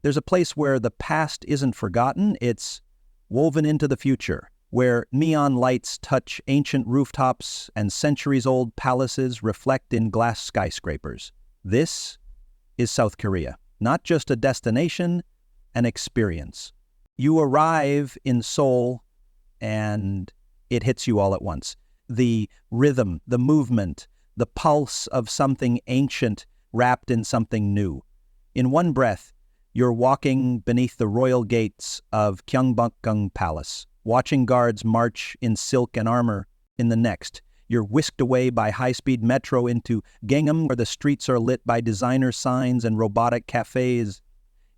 There's a place where the past isn't forgotten, it's woven into the future, where neon lights touch ancient rooftops and centuries-old palaces reflect in glass skyscrapers. This is South Korea. Not just a destination, an experience. You arrive in Seoul and it hits you all at once. The rhythm, the movement, the pulse of something ancient wrapped in something new. In one breath, you're walking beneath the royal gates of Gyeongbokgung Palace, watching guards march in silk and armor. In the next, you're whisked away by high-speed metro into Gangnam, where the streets are lit by designer signs and robotic cafes.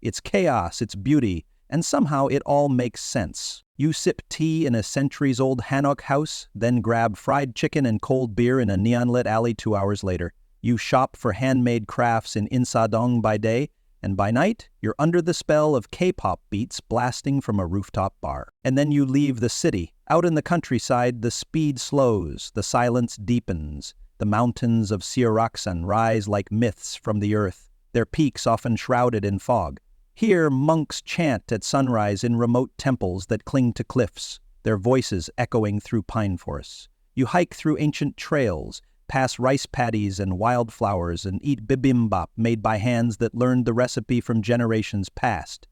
It's chaos, it's beauty, and somehow it all makes sense. You sip tea in a centuries-old Hanok house, then grab fried chicken and cold beer in a neon-lit alley 2 hours later. You shop for handmade crafts in Insadong by day, and by night, you're under the spell of K-pop beats blasting from a rooftop bar. And then you leave the city. Out in the countryside, the speed slows, the silence deepens. The mountains of Seoraksan rise like myths from the earth, their peaks often shrouded in fog. Here, monks chant at sunrise in remote temples that cling to cliffs, their voices echoing through pine forests. You hike through ancient trails, pass rice paddies and wildflowers, and eat bibimbap made by hands that learned the recipe from generations past.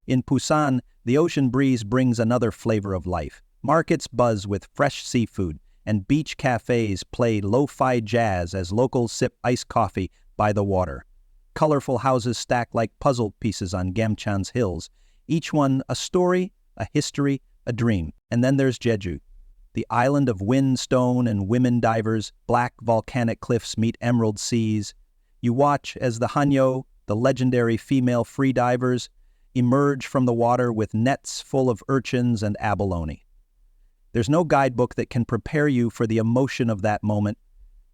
In Busan, the ocean breeze brings another flavor of life. Markets buzz with fresh seafood, and beach cafes play lo-fi jazz as locals sip iced coffee by the water. Colorful houses stack like puzzle pieces on Gamcheon's hills, each one a story, a history, a dream. And then there's Jeju, the island of wind, stone, and women divers. Black volcanic cliffs meet emerald seas. You watch as the Hanyo, the legendary female freedivers, emerge from the water with nets full of urchins and abalone. There's no guidebook that can prepare you for the emotion of that moment.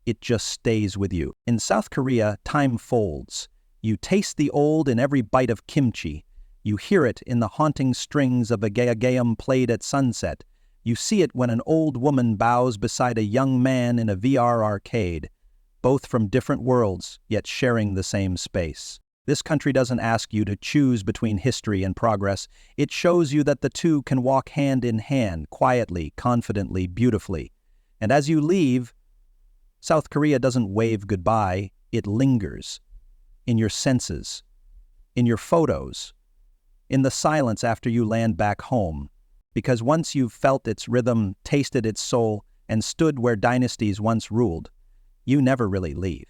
It just stays with you. In South Korea, time folds. You taste the old in every bite of kimchi. You hear it in the haunting strings of a geum played at sunset. You see it when an old woman bows beside a young man in a VR arcade, both from different worlds, yet sharing the same space. This country doesn't ask you to choose between history and progress. It shows you that the two can walk hand in hand, quietly, confidently, beautifully. And as you leave, South Korea doesn't wave goodbye, it lingers. In your senses, in your photos, in the silence after you land back home. Because once you've felt its rhythm, tasted its soul, and stood where dynasties once ruled, you never really leave.